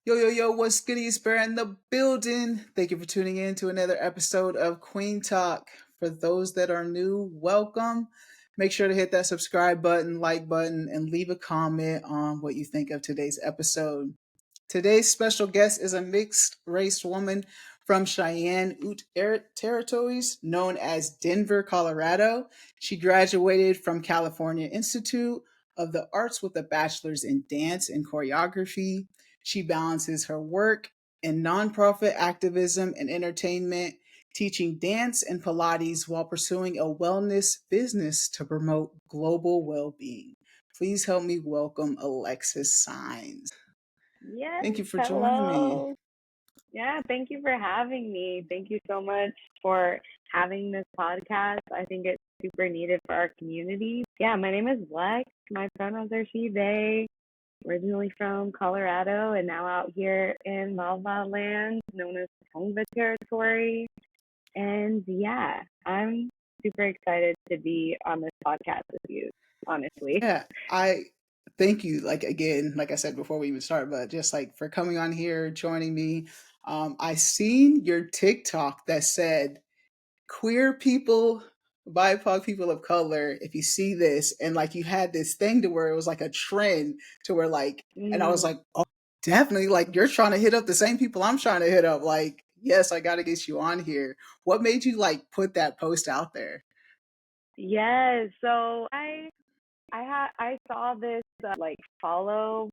Yo, yo, yo, what's good? It's Bear in the building. Thank you for tuning in to another episode of Kueen Talk. For those that are new, welcome. Make sure to hit that subscribe button, like button, and leave a comment on what you think of today's episode. Today's special guest is a mixed race woman from Cheyenne, Ute Territories, known as Denver, Colorado. She graduated from California Institute of the Arts with a bachelor's in dance and choreography. She balances her work in nonprofit activism and entertainment, teaching dance and Pilates while pursuing a wellness business to promote global well being. Please help me welcome Alexis Saenz. Yes, Thank you for joining me. hello. Yeah, thank you for having me. Thank you so much for having this podcast. I think it's super needed for our community. Yeah, my name is Lex. My pronouns are she, they. Originally from Colorado and now out here in Lava Land, known as Tongva Territory. And yeah, I'm super excited to be on this podcast with you, honestly. Yeah, I thank you. Like again, like I said before we even start, but just like for coming on here, joining me. I seen your TikTok that said queer people, BIPOC people of color, if you see this, and like you had this thing to where it was like a trend to where like, and I was Mm, like, oh, definitely, like you're trying to hit up the same people I'm trying to hit up. Like, yes, I got to get you on here. What made you like put that post out there? yes, so I saw this like follow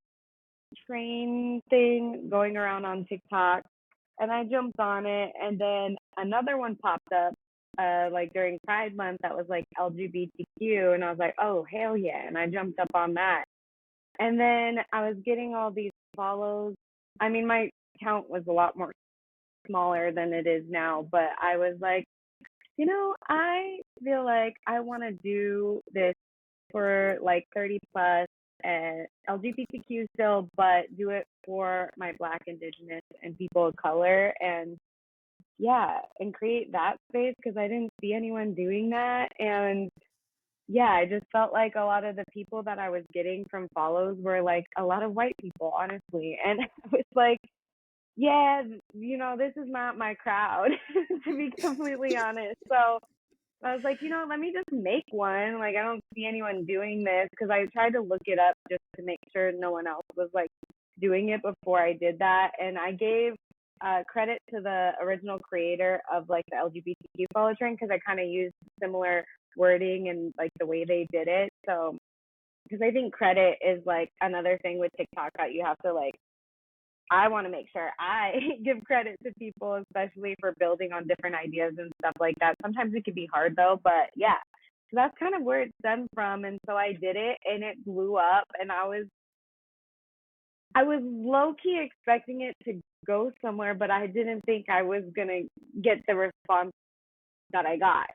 train thing going around on TikTok, and I jumped on it, and then another one popped up like during Pride Month that was like LGBTQ, and I was like, oh hell yeah, and I jumped up on that, and then I was getting all these follows. I mean, my count was a lot more smaller than it is now, but I was like, I feel like I want to do this for like 30 plus and LGBTQ still, but do it for my Black, Indigenous, and people of color. And yeah, and create that space because I didn't see anyone doing that. And yeah, I just felt like a lot of the people that I was getting from follows were like a lot of white people, honestly. And I was like, yeah, this is not my crowd, to be completely honest. So I was like, let me just make one. Like, I don't see anyone doing this because I tried to look it up just to make sure no one else was like doing it before I did that. And I gave credit to the original creator of like the LGBTQ follow train because I kind of used similar wording and like the way they did it. So, because I think credit is like another thing with TikTok that you have to like I want to make sure I give credit to people, especially for building on different ideas and stuff like that. Sometimes it can be hard though, but yeah. So that's kind of where it stemmed from. And so I did it and it blew up and I was low key expecting it to go somewhere, but I didn't think I was gonna get the response that I got,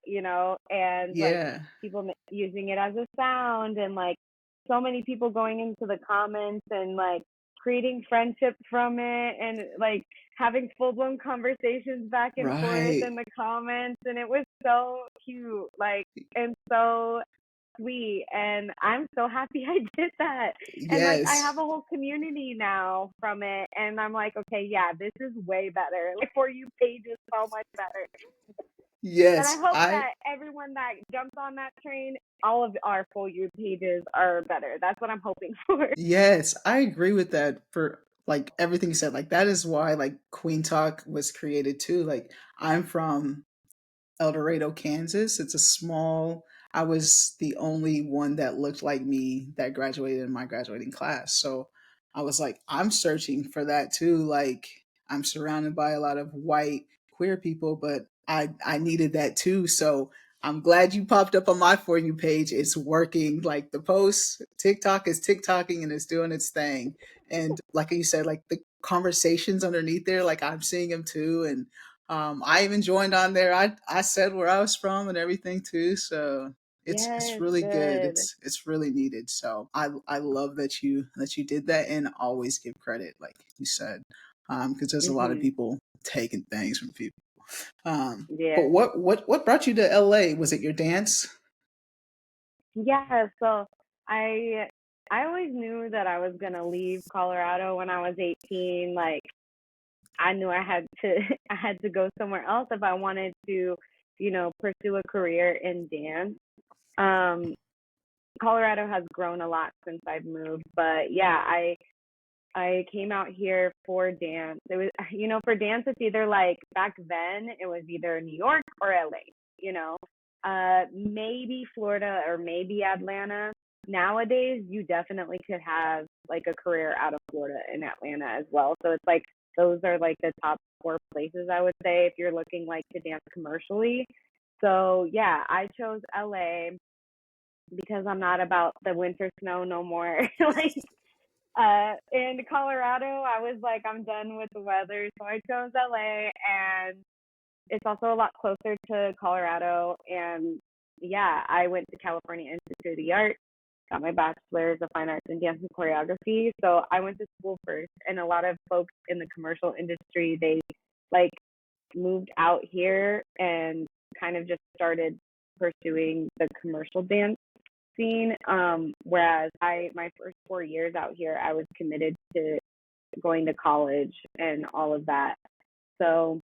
and like Yeah, people using it as a sound and like so many people going into the comments and like creating friendship from it and like having full blown conversations back and forth right. in the comments and it was so cute like and so sweet and I'm so happy I did that and like I have Yes, a whole community now from it and I'm like okay yeah this is way better like for you page is so much better and I yes. hope I that everyone that jumps on that train, all of our full you pages are better. That's what I'm hoping for. yes, I agree with that for like everything you said. Like that is why like Queen Talk was created too. Like I'm from El Dorado, Kansas. It's a small, I was the only one that looked like me that graduated in my graduating class. So I was like, I'm searching for that too. Like I'm surrounded by a lot of white queer people, but I needed that too. So I'm glad you popped up on my For You page. It's working. Like the post, TikTok is TikToking and it's doing its thing. And like you said, like the conversations underneath there, like I'm seeing them too. And I even joined on there. I said where I was from and everything too. So it's Yes, really good. good. It's really needed. So I love that you did that and always give credit, like you said, because there's a lot of Mhm. people taking things from people. But Yeah. what brought you to LA? Was it your dance? Yeah, so I I always knew that I was gonna leave Colorado when I was 18. Like I knew I had to I had to go somewhere else if I wanted to, pursue a career in dance. Um, Colorado has grown a lot since I've moved, but yeah, I came out here for dance. It was, for dance, it's either like back then, it was either New York or LA, maybe Florida or maybe Atlanta. Nowadays, you definitely could have like a career out of Florida and Atlanta as well. So it's like those are like the top four places I would say if you're looking like to dance commercially. So yeah, I chose LA because I'm not about the winter snow no more. Like in Colorado, I was like, I'm done with the weather, so I chose LA, and it's also a lot closer to Colorado. And yeah, I went to California Institute of the Arts, got my bachelor's of fine arts in dance and choreography. So I went to school first, and a lot of folks in the commercial industry, they like moved out here and kind of just started pursuing the commercial dance scene. Whereas my first 4 years out here, I was committed to going to college and all of that. So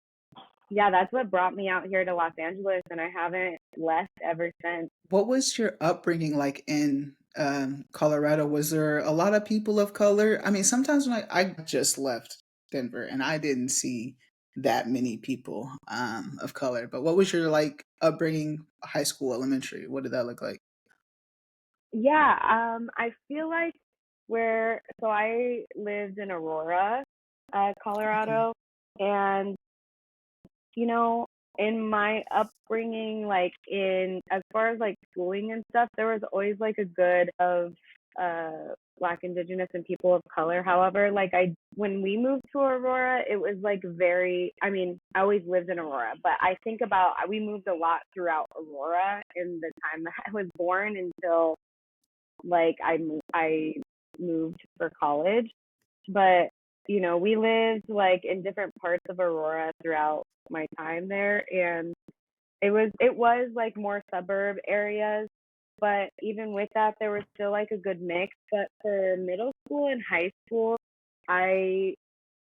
yeah, that's what brought me out here to Los Angeles, and I haven't left ever since. What was your upbringing like in Colorado? Was there a lot of people of color? I mean, sometimes when I just left Denver and I didn't see that many people of color. But what was your like upbringing, high school, elementary? What did that look like? Yeah, I feel like so I lived in Aurora, Okay. Colorado, and you know, in my upbringing, like in as far as like schooling and stuff, there was always like a good of Black, Indigenous, and people of color. However, like when we moved to Aurora, it was like very. I mean, I always lived in Aurora, but I think about we moved a lot throughout Aurora in the time that I was born until like I moved for college. But we lived like in different parts of Aurora throughout my time there, and it was like more suburb areas, but even with that there was still like a good mix. But for middle school and high school, I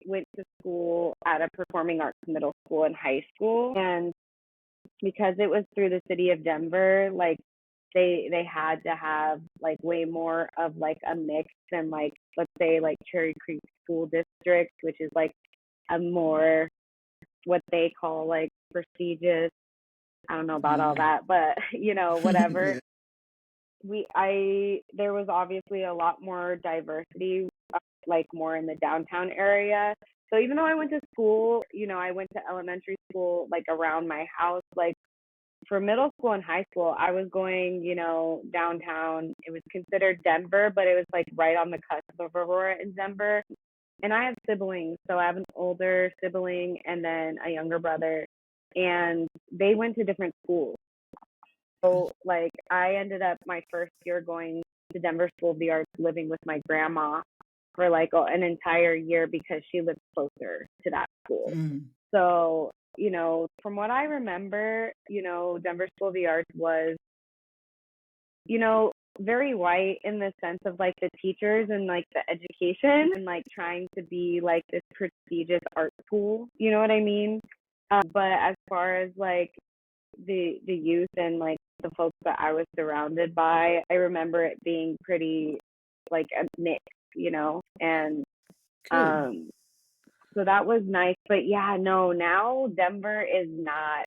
went to school at a performing arts middle school and high school, and because it was through the city of Denver, like they had to have like way more of like a mix than like let's say like Cherry Creek School District, which is like a more what they call like prestigious. I don't know about all Mm. that, but whatever. Yeah. I there was obviously a lot more diversity, like more in the downtown area. So even though I went to school, I went to elementary school like around my house. Like for middle school and high school, I was going, downtown. It was considered Denver, but it was like right on the cusp of Aurora and Denver. And I have siblings, so I have an older sibling and then a younger brother, and they went to different schools. So like I ended up my first year going to Denver School of the Arts, living with my grandma for like an entire year because she lived closer to that school. Mm. So, from what I remember, Denver School of the Arts was, you know, very white in the sense of like the teachers and like the education and like trying to be like this prestigious art school. You know what I mean? But as far as like the youth and like the folks that I was surrounded by, I remember it being pretty like a mix, and Good. um so that was nice. But yeah, no, now Denver is not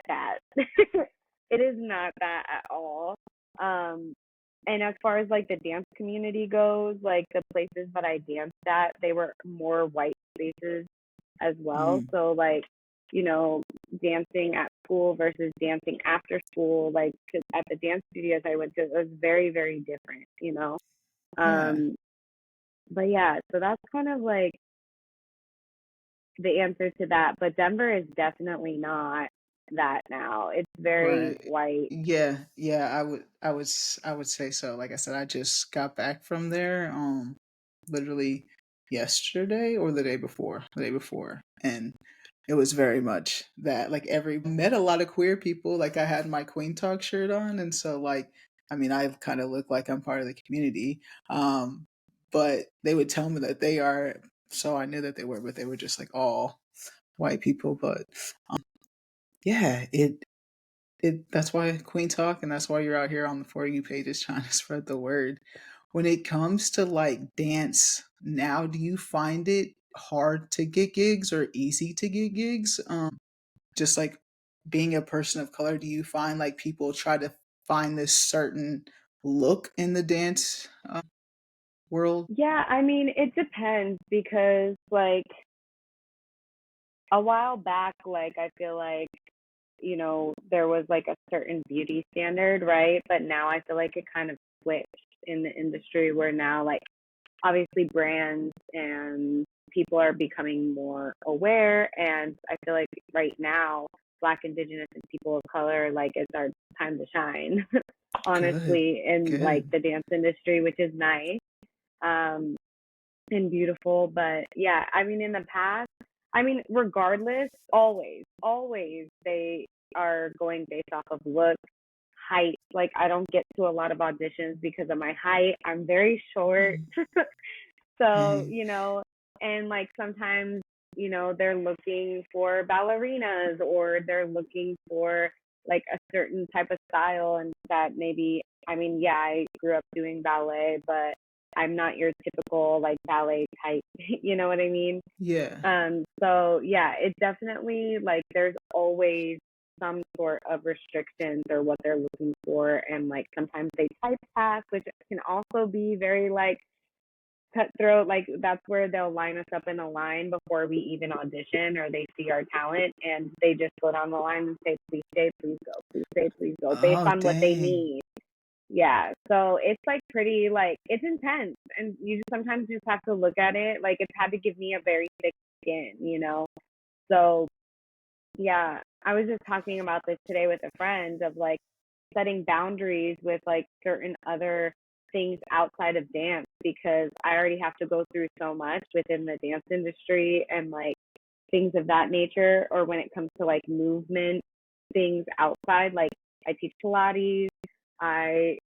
that. It is not that at all. Um, and as far as like the dance community goes, like the places that I danced at, they were more white spaces as well. Mm. So like, you know, dancing at school versus dancing after school, like 'cause at the dance studios I went to, it was very, very different. Yeah. Um, but yeah, so that's kind of like the answer to that. But Denver is definitely not that now. It's very Right. white. Yeah, yeah, I would say so. Like I said, I just got back from there literally yesterday or the day before. The day before. And it was very much that like every met a lot of queer people. Like I had my Queen Talk shirt on and so like I mean, I kind of look like I'm part of the community. But they would tell me that they are, so I knew that they were, but they were just like all white people. But yeah, it that's why Queen Talk, and that's why you're out here on the For You pages trying to spread the word. When it comes to like dance now, do you find it hard to get gigs or easy to get gigs? Just like being a person of color, do you find like people try to find this certain look in the dance world? Yeah, I mean, it depends because like a while back, like I feel like, there was like a certain beauty standard, right? But now I feel like it kind of switched in the industry where now like obviously brands and people are becoming more aware, and I feel like right now Black, Indigenous, and people of color, like it's our time to shine, Good, honestly, in like good. the dance industry, which is nice. Um, and beautiful. But yeah, I mean, in the past, I mean, regardless, always they are going based off of look, height. Like, I don't get to a lot of auditions because of my height. I'm very short. Mm, So, dang. and like sometimes, they're looking for ballerinas or they're looking for like a certain type of style, and that maybe, I mean, yeah, I grew up doing ballet, but I'm not your typical like ballet type, you know what I mean? Yeah, So yeah, it definitely like there's always some sort of restrictions or what they're looking for, and like sometimes they typepass, which can also be very like cutthroat. Like that's where they'll line us up in a line before we even audition, or they see our talent and they just go down the line and say, please stay, please go, please stay, please go, based oh on what they dang. need. Yeah, so it's like pretty like it's intense, and you just sometimes just have to look at it like it's had to give me a very thick skin. So yeah, I was just talking about this today with a friend of like setting boundaries with like certain other things outside of dance, because I already have to go through so much within the dance industry and like things of that nature, or when it comes to like movement things outside, like I teach Pilates. I,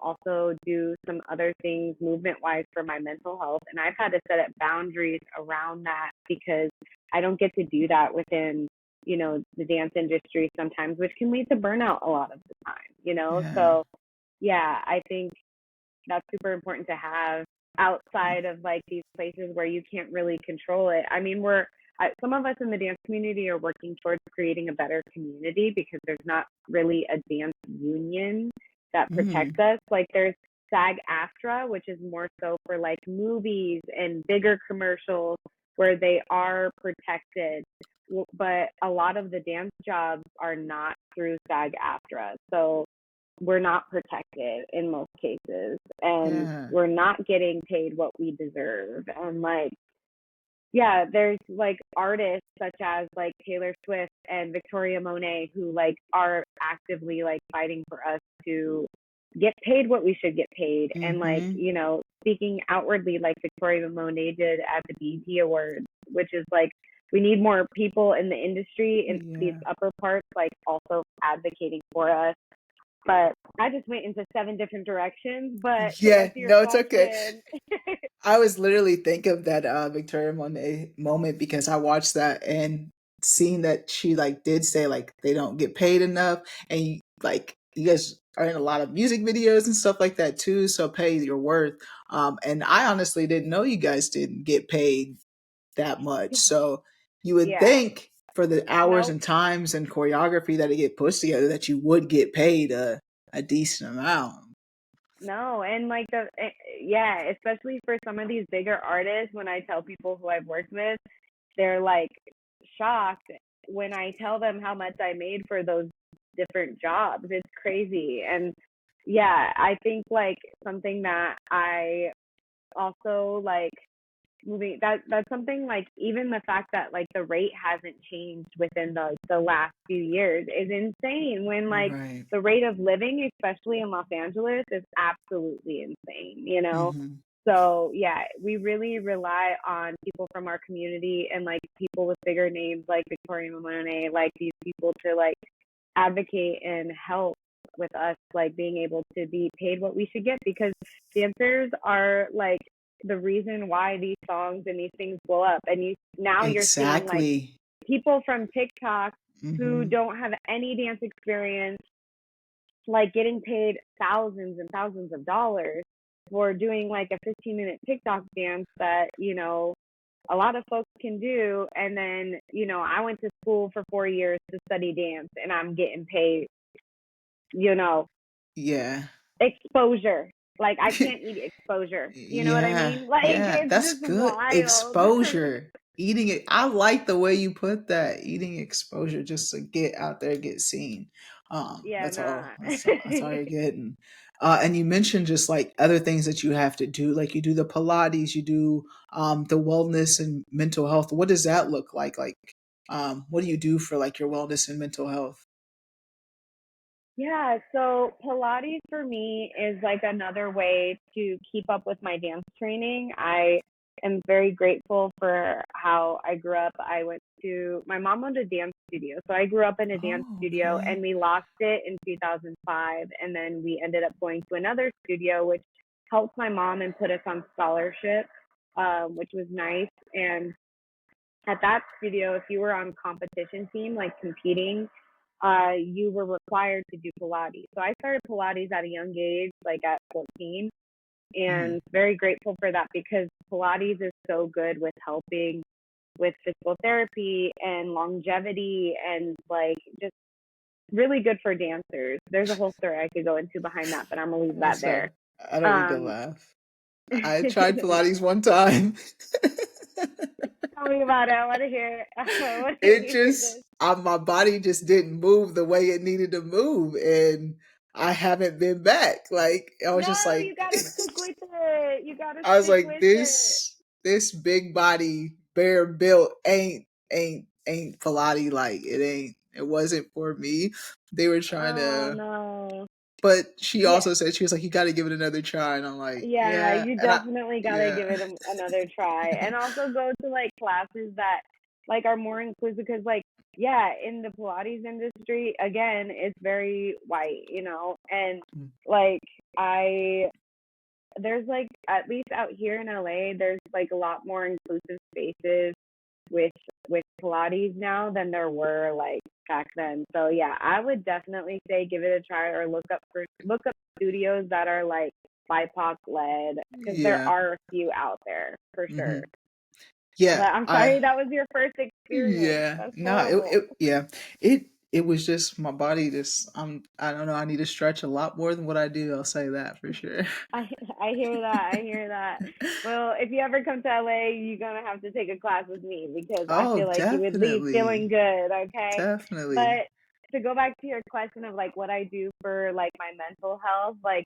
also do some other things movement wise for my mental health. And I've had to set up boundaries around that because I don't get to do that within, the dance industry sometimes, which can lead to burnout a lot of the time. Yeah. So yeah, I think that's super important to have outside of like these places where you can't really control it. I mean, some of us in the dance community are working towards creating a better community because there's not really a dance union that protects Mm, us. Like there's SAG-AFTRA, which is more so for like movies and bigger commercials where they are protected. But a lot of the dance jobs are not through SAG-AFTRA. So we're not protected in most cases, and yeah. we're not getting paid what we deserve. And like, yeah, there's like artists such as like Taylor Swift and Victoria Monet who like are actively like fighting for us to get paid what we should get paid. And like, Mm-hmm. speaking outwardly like Victoria Monet did at the BET Awards, which is like we need more people in the industry in these Yeah. upper parts like also advocating for us. But I just went into seven different directions. But to Yeah, answer your no, it's okay. question, I was literally thinking of that Victoria Monet moment because I watched that and seeing that she like did say like they don't get paid enough, and like you guys are in a lot of music videos and stuff like that too, so pay your worth. And I honestly didn't know you guys didn't get paid that much. So you would yeah, think for the hours no, and times and choreography that it get pushed together that you would get paid a decent amount. no. And like yeah, especially for some of these bigger artists, when I tell people who I've worked with, they're like shocked when I tell them how much I made for those different jobs. It's crazy. And yeah, I think like something that I also like moving that's something like even the fact that like the rate hasn't changed within the last few years is insane, when like Right. the rate of living especially in Los Angeles is absolutely insane. Hmm. So yeah, we really rely on people from our community and like people with bigger names like Victoria Monet, like these people to like advocate and help with us like being able to be paid what we should get, because dancers are like the reason why these songs and these things blow up. And you're seeing like Exactly. people from TikTok who Mm-hmm. don't have any dance experience like getting paid thousands and thousands of dollars for doing like a 15-minute TikTok dance that, a lot of folks can do. And then, I went to school for 4 years to study dance and I'm getting paid, you know, Yeah. exposure. Like I can't eat exposure. You know what I Yeah, mean? Like yeah, it's that's just good. wild. Exposure. Eating it. I like the way you put that. Eating exposure just to get out there, get seen. Yeah, That's nah. all. That's all you're getting. And you mentioned just like other things that you have to do, like you do the Pilates, you do the wellness and mental health. What does that look like? Like, what do you do for like your wellness and mental health? Yeah, so Pilates for me is like another way to keep up with my dance training. I am very grateful for how I grew up. My mom owned a dance studio. So I grew up in a dance Oh, studio okay. and we lost it in 2005. And then we ended up going to another studio, which helped my mom and put us on scholarship, which was nice. And at that studio, if you were on competition team, like competing, you were required to do Pilates. So I started Pilates at a young age, like at 14, Mhm. and very grateful for that because Pilates is so good with helping with physical therapy and longevity and like just really good for dancers. There's a whole story I could go into behind that, but I'm gonna leave that there. So I don't need to Um, laugh. I tried Pilates one time. tell me about it. I want to hear. I want to It hear just this. my body just didn't move the way it needed to move, and I haven't been back. Like I was just No, like you gotta stick with it. You gotta I was stick like with it. this big body bare built ain't Pilates, like it wasn't for me. They were trying Oh to, no. but she Yeah, also said she was like, you got to give it another try, and I'm like, yeah, yeah, you and I definitely gotta yeah. give it another try, and also go to like classes that like are more inclusive. Because like, yeah, in the Pilates industry, again, it's very white, and like I there's like at least out here in LA, there's like a lot more inclusive spaces with Pilates now than there were like back then. So yeah, I would definitely say give it a try or look up studios that are like BIPOC led because there Yeah. are a few out there for sure. Hmm. Yeah, But I'm I sorry that was your first experience. yeah. That's No, horrible. yeah. It was just my body just I don't know, I need to stretch a lot more than what I do. I'll say that for sure. I I hear that. I hear that. Well, if you ever come to LA, you're gonna have to take a class with me because I Oh, feel like you would leave feeling definitely. good, okay? Definitely. But to go back to your question of like what I do for like my mental health, like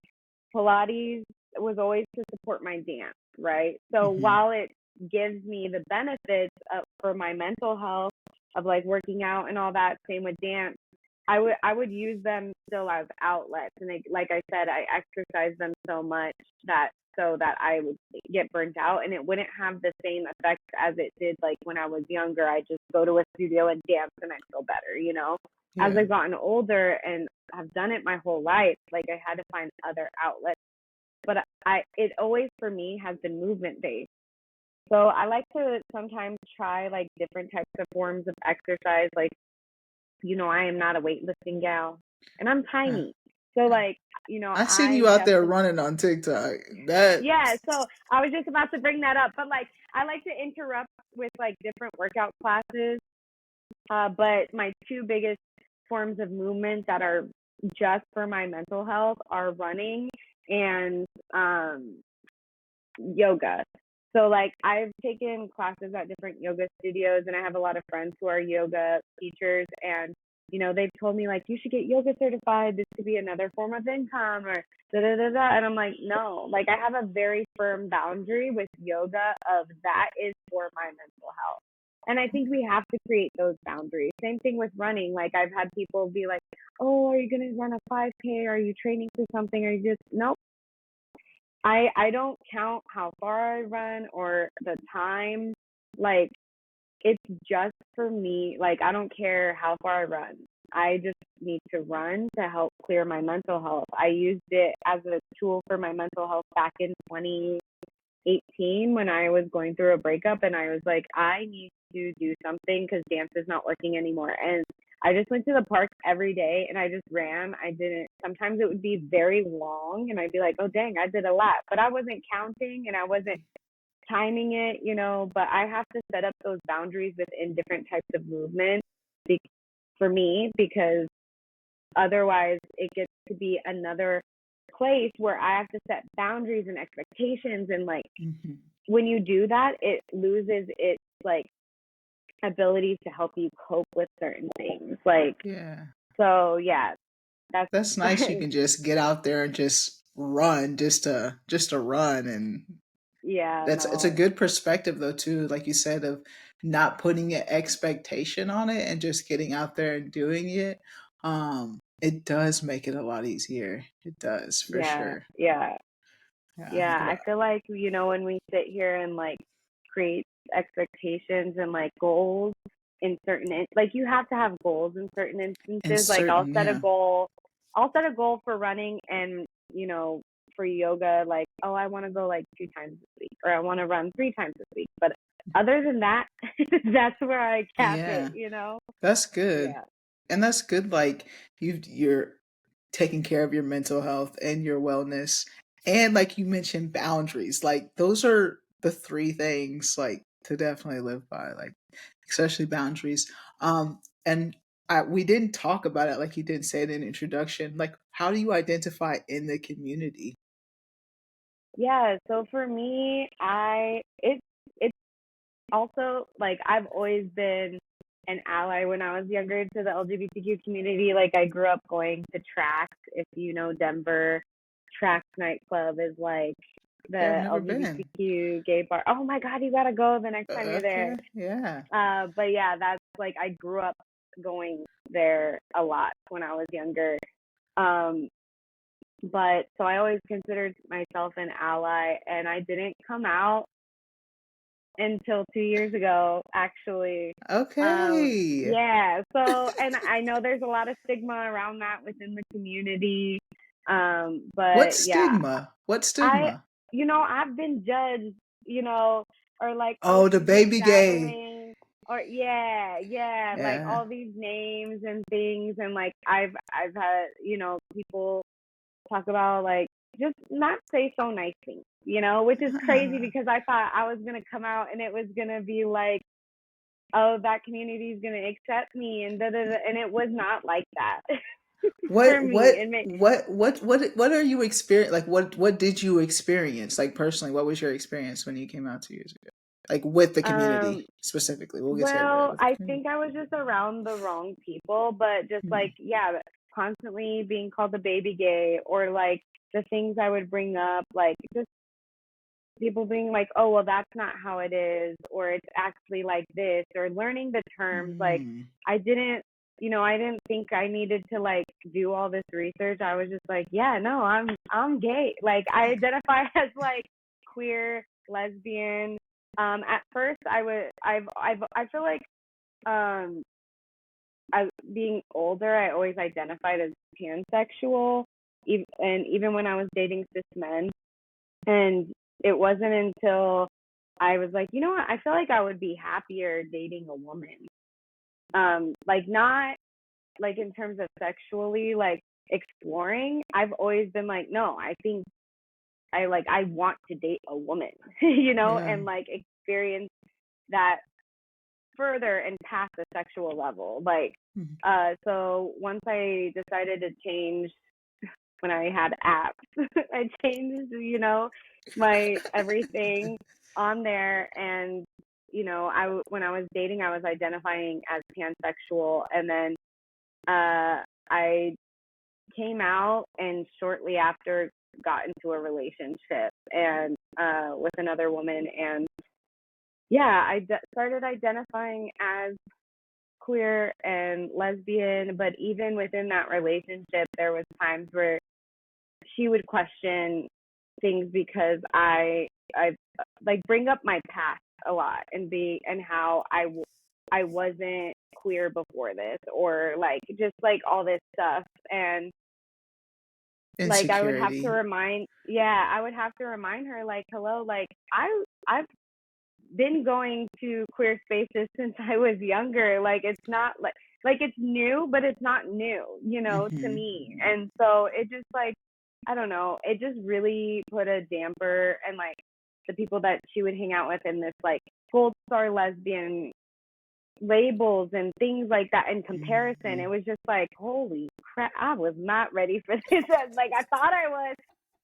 Pilates was always to support my dance, right? So Mhm. while it gives me the benefits for my mental health of like working out and all that, same with dance, I would use them still as outlets. And like I said, I exercise them so much that I would get burnt out and it wouldn't have the same effect as it did like when I was younger. I just go to a studio and dance and I feel better. As Yeah. I've gotten older and I've done it my whole life, like I had to find other outlets. But it always for me has been movement based. So I like to sometimes try like different types of forms of exercise. Like, I am not a weightlifting gal and I'm Uh, tiny. So like, I seen I you out there definitely, running on TikTok. That yeah, so I was just about to bring that up, but like I like to interrupt with like different workout classes. But my two biggest forms of movement that are just for my mental health are running and yoga. So like I've taken classes at different yoga studios and I have a lot of friends who are yoga teachers and they've told me like you should get yoga certified. This could be another form of income or da da da da. And I'm like, no, like I have a very firm boundary with yoga of that is for my mental health. And I think we have to create those boundaries. Same thing with running. Like I've had people be like, oh, are you going to run a 5K? Are you training for something? Are you just, nope. I don't count how far I run or the time. Like it's just for me. Like I don't care how far I run. I just need to run to help clear my mental health. I used it as a tool for my mental health back in 2018 when I was going through a breakup, and I was like, I need to do something because dance is not working anymore. And I just went to the park every day and I just ran. I didn't, sometimes it would be very long and I'd be like, oh, dang, I did a lap, but I wasn't counting and I wasn't timing it, but I have to set up those boundaries within different types of movement for me, because otherwise it gets to be another place where I have to set boundaries and expectations. And like, when you do that, it loses its like abilities to help you cope with certain things. Like, so yeah, that's nice. You can just get out there and just run, just to run, and it's a good perspective though too, like you said, of not putting an expectation on it and just getting out there and doing it. It does make it a lot easier. It does, for sure. Yeah. I feel like, when we sit here and like create expectations and like goals in certain, like you have to have goals in certain instances. Like I'll set a goal for running, and for yoga, like, oh, I want to go like 2 times this week, or I want to run 3 times this week. But other than that, that's where I cap it, That's good. And that's good. Like you're taking care of your mental health and your wellness. And like you mentioned, boundaries. Like those are the 3 things like to definitely live by, like especially boundaries. And we didn't talk about it, like you didn't say it in introduction. Like, how do you identify in the community? Yeah, so for me, it's also like I've always been an ally when I was younger to the LGBTQ community. Like I grew up going to Trax. If you know Denver, Trax nightclub is like the LGBTQ gay bar. Oh my God, you gotta go the next time you're there. Yeah. But yeah, that's like I grew up going there a lot when I was younger. But so I always considered myself an ally, and I didn't come out until 2 years ago, actually. Okay. Yeah. So, and I know there's a lot of stigma around that within the community. But what stigma? What stigma? I've been judged, or like, oh, the baby gay, or yeah, like all these names and things, and like I've had, people talk about like just not say so nice things, which is crazy because I thought I was gonna come out and it was gonna be like, oh, that community is gonna accept me and da da da, and it was not like that. What are you experiencing? Like what did you experience? Like personally, what was your experience when you came out 2 years ago? Like with the community specifically. We'll get to well, I think I was just around the wrong people, but just like, constantly being called the baby gay, or like the things I would bring up, like just people being like, oh, well, that's not how it is, or it's actually like this, or learning the terms. Like I didn't think I needed to like do all this research. I was just like, yeah, no, I'm gay. Like I identify as like queer, lesbian. At first I feel like being older, I always identified as pansexual, and even when I was dating cis men. And it wasn't until I was like, you know what, I feel like I would be happier dating a woman. Like not like in terms of sexually, like exploring. I've always been like, no, I think I want to date a woman, and like experience that further and past the sexual level. Like, so once I decided to change, when I had apps, I changed, my everything on there. And, when I was dating, I was identifying as pansexual. And then I came out and shortly after got into a relationship and with another woman. And yeah, I started identifying as queer and lesbian, but even within that relationship, there was times where she would question things because I like bring up my past a lot and how I wasn't queer before this, or like just like all this stuff. And like I would have to Insecurity. remind her, like, hello, like I've been going to queer spaces since I was younger. Like it's not like it's new, but it's not new, to me. And so it just like, I don't know, it just really put a damper. And like the people that she would hang out with in this like gold star lesbian labels and things like that in comparison, it was just like, holy crap, I was not ready for this. Like I thought I was,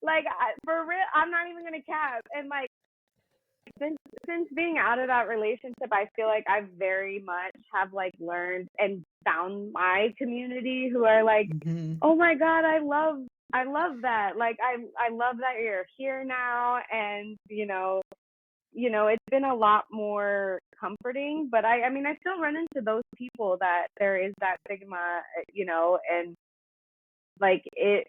like, for real, I'm not even gonna cap. And like since being out of that relationship, I feel like I very much have like learned and found my community who are like, oh my God, I love that. Like I love that you're here now. And it's been a lot more comforting. But I mean, I still run into those people that there is that stigma, and like it,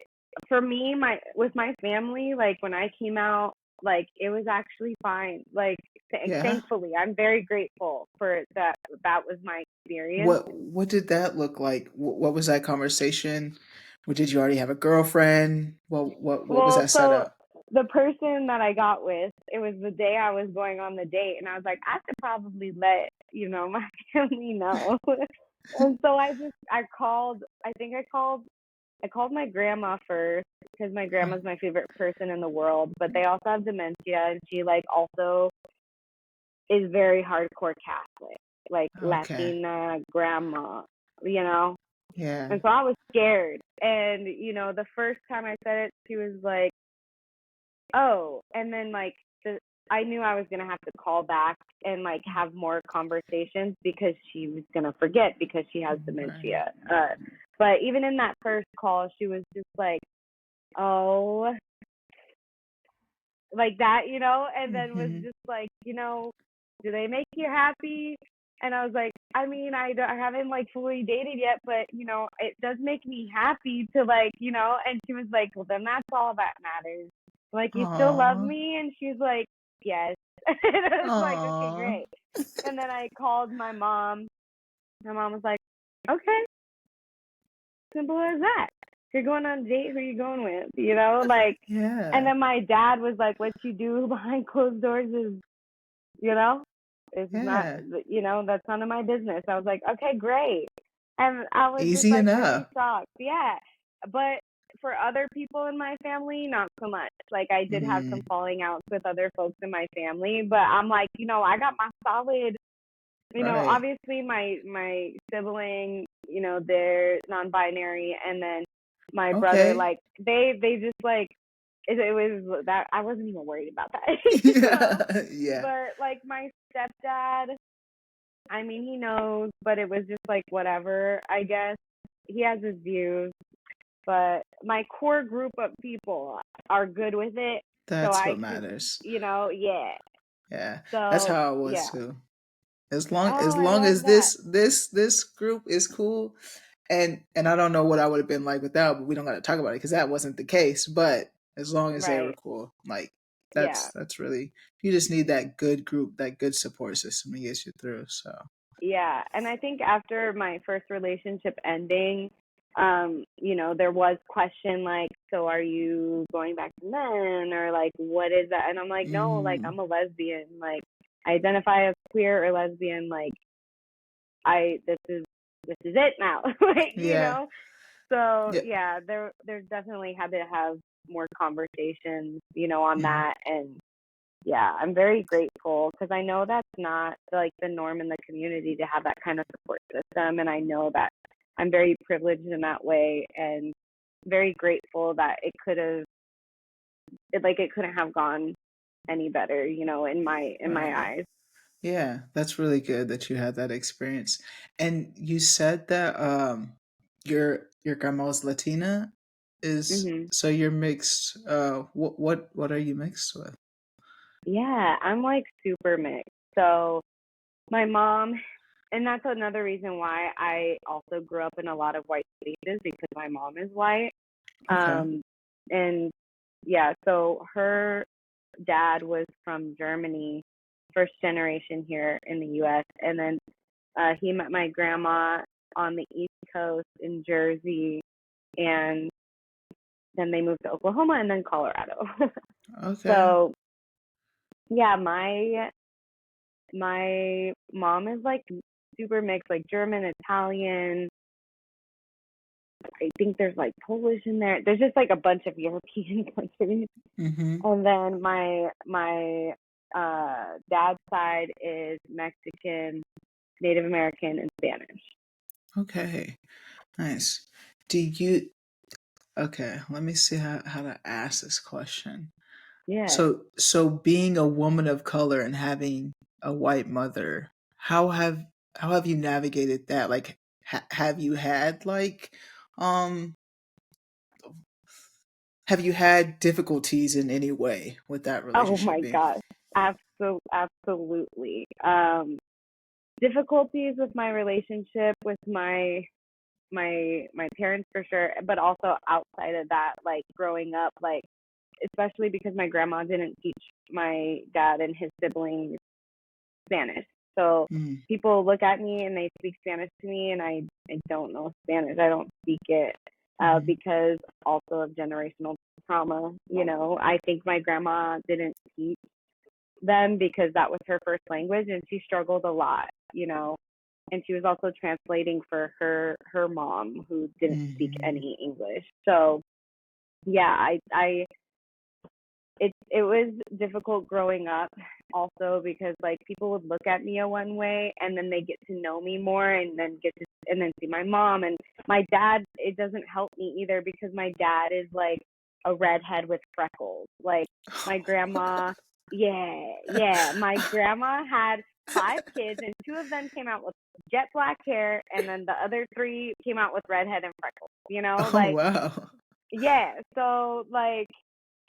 for me, with my family, like when I came out, like it was actually fine. Like thankfully, I'm very grateful for that. That was my experience. What did that look like? What was that conversation? Did you already have a girlfriend? What was Well, that so setup? the person that I got with, it was the day I was going on the date, and I was like, I should probably let my family know. And so I called. I called my grandma first, because my grandma's my favorite person in the world, but they also have dementia, and she like also is very hardcore Catholic, like Okay. Latina grandma, you know? Yeah. And so I was scared. And, the first time I said it, she was like, oh, and then like I knew I was going to have to call back and like have more conversations, because she was going to forget, because she has Right. dementia. But even in that first call, she was just like, oh, like that, and then was just like, do they make you happy? And I was like, I mean, I haven't like fully dated yet, but it does make me happy to like, and she was like, well, then that's all that matters. Like, you still love Aw. me? And she's like, yes. And I was like, okay, Aw. great. And then I called my mom. My mom was like, okay, simple as that. If you're going on a date, who are you going with? Like, and Yeah. then my dad was like, what you do behind closed doors is, it's not, Yeah. that's none of my business. I was like, okay, great. And I was just Easy like really enough. shocked. Yeah. But for other people in my family, not so much. Like I did have some falling outs with other folks in my family, but I'm like, I got my solid, Right. obviously my sibling, they're non-binary, and then my brother, Okay. like they just like, it was that I wasn't even worried about that, Yeah. But like my stepdad, I mean, he knows, but it was just like whatever, I guess. He has his views, but my core group of people are good with it. So That's I what could, matters. yeah. Yeah. That's So how I was yeah. too. As Oh, I long love as that. this group is cool, and I don't know what I would have been like without, but we don't got to talk about it because that wasn't the case. But as long as they were Right. cool, like Yeah. that's really, you just need that good group, that good support system to get you through. So Yeah. And I think after my first relationship ending, there was question like, so are you going back to men, or like what is that? And I'm like, no, like mm, I'm a lesbian. Like I identify as queer or lesbian, like this is it now. Like, yeah, So yeah, yeah, there's definitely had to have more conversations, on yeah, that. And yeah, I'm very grateful, because I know that's not like the norm in the community to have that kind of support system. And I know that I'm very privileged in that way, and very grateful that it couldn't have gone any better, in my right. eyes. Yeah, that's really good that you had that experience. And you said that your grandma was Latina, is Mhm. so you're mixed. What are you mixed with? Yeah, I'm like super mixed. So my mom, and that's another reason why I also grew up in a lot of white spaces, because my mom is white. Okay. Um, and yeah, so her dad was from Germany, first generation here in the U.S., and then He met my grandma on the East Coast in Jersey, and then they moved to Oklahoma and then Colorado. Okay. So yeah, my mom is like super mixed, like German, Italian. I think there's like Polish in there. There's just like a bunch of European countries. Mm-hmm. And then my dad's side is Mexican, Native American, and Spanish. Okay. Nice. Do you okay, let me see how to ask this question. Yeah. So being a woman of color and having a white mother, how have you navigated that? Like have you had like um have you had difficulties in any way with that Oh relationship my being gosh. Absolutely. Difficulties with my relationship with my parents for sure, but also outside of that, like growing up, like especially because my grandma didn't teach my dad and his siblings Spanish. So mm, people look at me and they speak Spanish to me, and I don't know Spanish. I don't speak it mhm, because also of generational trauma. You know, I think my grandma didn't teach them because that was her first language, and she struggled a lot. You know, and she was also translating for her mom who didn't speak mhm. any English. So yeah, I it was difficult growing up also because like people would look at me a one way and then they get to know me more and then and then see my mom and my dad. It doesn't help me either because my dad is like a redhead with freckles. Like my grandma, yeah, my grandma had 5 kids and 2 of them came out with jet black hair and then the other 3 came out with redhead and freckles, you know? Oh Like wow. yeah, so like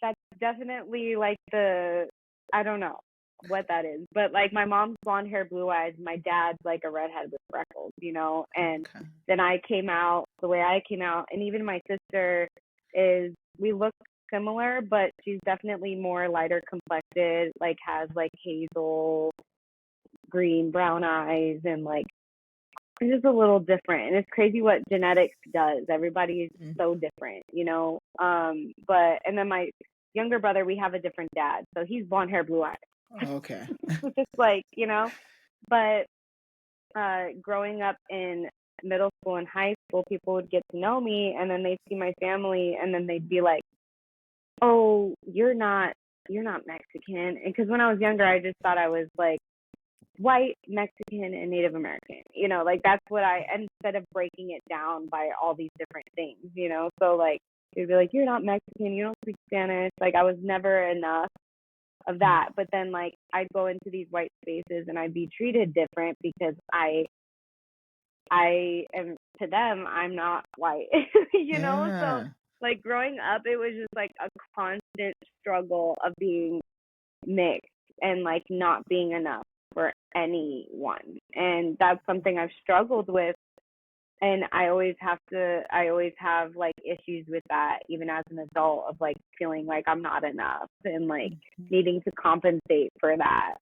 that's definitely like I don't know what that is, but like my mom's blonde hair, blue eyes, my dad's like a redhead with freckles, you know, and Okay. then I came out the way I came out, and even my sister is we look similar, but she's definitely more lighter complected, like has like hazel, green, brown eyes, and like it's just a little different. And it's crazy what genetics does. Everybody's Mm. so different, you know. But and then my younger brother, we have a different dad, so he's blonde hair, blue eyes. Okay. Just like you know. But growing up in middle school and high school, people would get to know me, and then they'd see my family, and then they'd be like, "Oh, you're not Mexican." And because when I was younger, I just thought I was like white, Mexican, and Native American. You know, like that's what instead of breaking it down by all these different things, you know. So like they'd be like, "You're not Mexican, you don't speak Spanish." Like I was never enough of Mm. that. But then like I'd go into these white spaces and I'd be treated different because I am to them, I'm not white. You know? So Yeah. like growing up it was just like a constant struggle of being mixed and like not being enough for anyone. And that's something I've struggled with. And I always have like issues with that, even as an adult, of like feeling like I'm not enough and like Mhm. needing to compensate for that.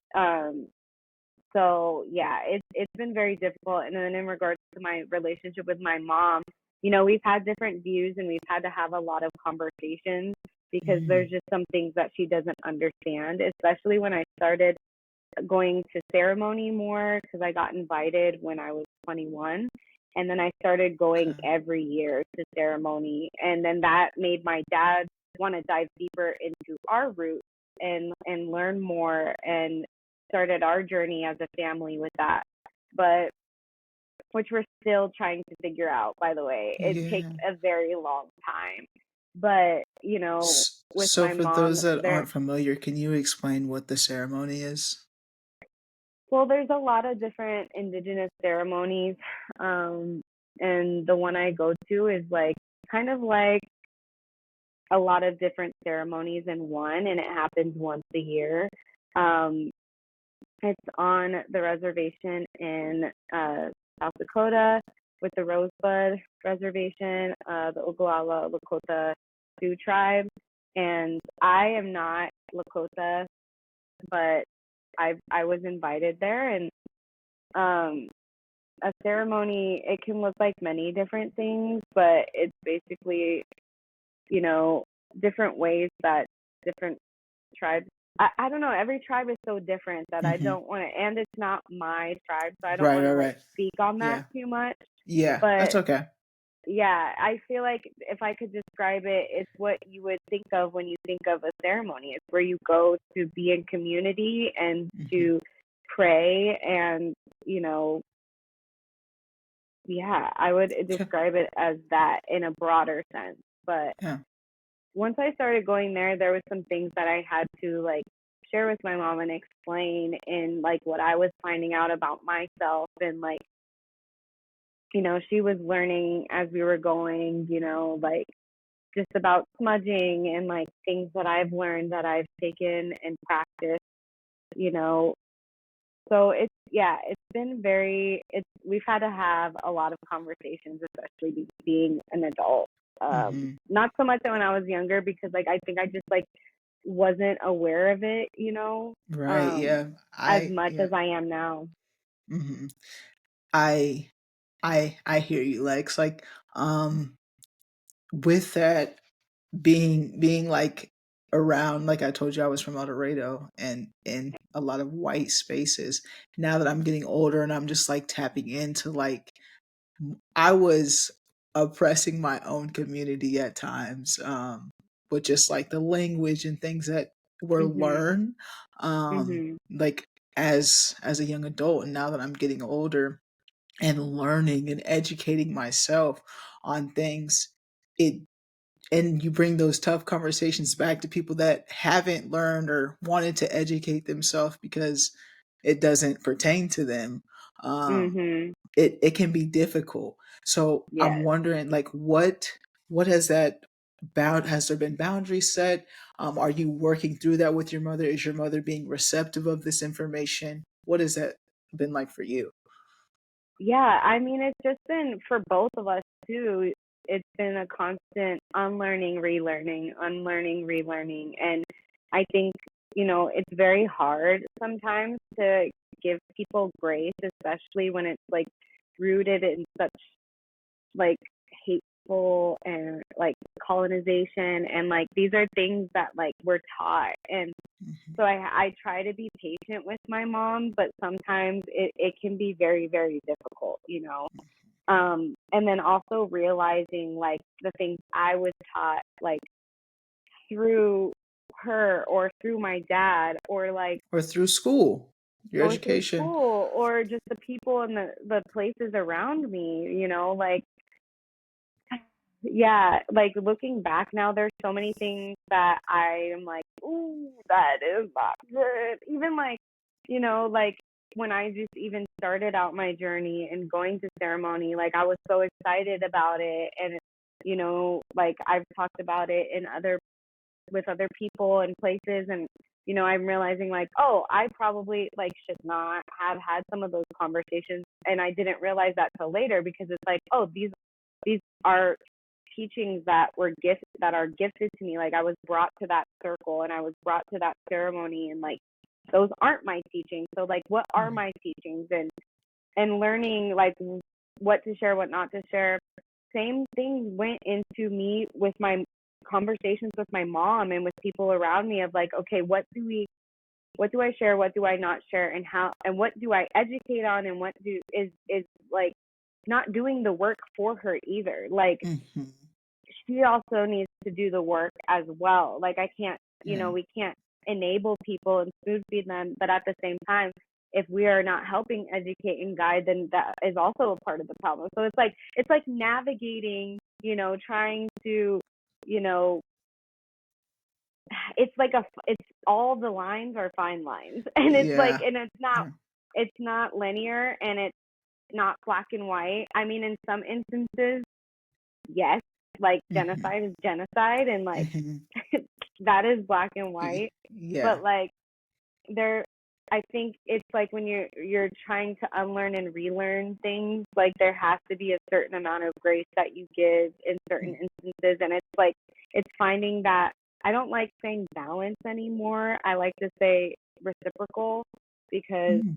So yeah, it's been very difficult. And then in regards to my relationship with my mom, you know, we've had different views and we've had to have a lot of conversations because Mm. there's just some things that she doesn't understand, especially when I started going to ceremony more because I got invited when I was 21. And then I started going Okay. every year to ceremony. And then that made my dad want to dive deeper into our roots and learn more and started our journey as a family with that. But which we're still trying to figure out, by the way. It takes Yeah. a very long time. But, you know, with So my for mom, those that aren't familiar, can you explain what the ceremony is? there's a lot of different indigenous ceremonies. Um, and the one I go to is like kind of like a lot of different ceremonies in one, and it happens once a year. Um, it's on the reservation in South Dakota with the Rosebud Reservation, the Oglala Lakota Sioux tribe. And I am not Lakota, but I was invited there, and um, a ceremony, it can look like many different things, but it's basically, you know, different ways that different tribes, I don't know, every tribe is so different that I Mm-hmm. don't want to, and it's not my tribe, so I don't Right, want right, to like right. speak on that Yeah. too much. Yeah, But that's okay. yeah, I feel like if I could describe it, it's what you would think of when you think of a ceremony. It's where you go to be in community and Mm-hmm. to pray and, you know, yeah, I would Okay. describe it as that in a broader sense. But Yeah. once I started going there was some things that I had to like share with my mom and explain in like what I was finding out about myself, and like, you know, she was learning as we were going, you know, like just about smudging and like things that I've learned that I've taken and practiced, you know. So it's, yeah, it's been very, it's, we've had to have a lot of conversations, especially being an adult. Mm-hmm. Not so much when I was younger, because like I think I just like wasn't aware of it, you know, Right. um, Yeah. as I much yeah. as I am now. Mm-hmm. I I hear you, Lex. Like, with that being like around, like I told you, I was from El Dorado and in a lot of white spaces. Now that I'm getting older and I'm just like tapping into like I was oppressing my own community at times, with just like the language and things that were Mhm. learned, Mhm. like as a young adult. And now that I'm getting older and learning and educating myself on things, it and you bring those tough conversations back to people that haven't learned or wanted to educate themselves because it doesn't pertain to them. um, Mhm. it can be difficult. So I'm Yes. wondering, like, what has that bound? Has there been boundaries set? Are you working through that with your mother? Is your mother being receptive of this information? What has that been like for you? Yeah, I mean, it's just been for both of us too. It's been a constant unlearning, relearning, unlearning, relearning. And I think, you know, it's very hard sometimes to give people grace, especially when it's like rooted in such like hateful and like colonization, and like these are things that like we're taught. And Mhm. so I try to be patient with my mom, but sometimes it can be very, very difficult, you know. And then also realizing like the things I was taught like through her or through my dad, or like Or through school, your or through education. school, or just the people and the places around me, you know, like yeah, like looking back now, there's so many things that I am like, ooh, that is not good. Even like, you know, like when I just even started out my journey and going to ceremony, like I was so excited about it. And, you know, like I've talked about it in other, with other people and places. And, you know, I'm realizing like, oh, I probably like should not have had some of those conversations. And I didn't realize that till later, because it's like, oh, these are teachings that were that are gifted to me. Like I was brought to that circle and I was brought to that ceremony, and like those aren't my teachings. So like what are Mhm. my teachings? And learning like what to share, what not to share. Same thing went into me with my conversations with my mom and with people around me of like, okay, what do I share, what do I not share, and how, and what do I educate on, and what do is like not doing the work for her either. Like Mhm. she also needs to do the work as well. Like I can't, you Yeah. know, we can't enable people and spoon feed them, but at the same time, if we are not helping educate and guide, then that is also a part of the problem. So it's like navigating, you know, trying to, you know, it's like it's all the lines are fine lines, and it's like, Yeah. and Yeah. it's not linear, and it's not black and white. I mean, in some instances, yes, like Mhm. genocide is genocide, and like Mhm. that is black and white. Yeah. But like there, I think it's like when you're trying to unlearn and relearn things, like there has to be a certain amount of grace that you give in certain instances. And it's like it's finding that, I don't like saying balance anymore, I like to say reciprocal, because Mhm.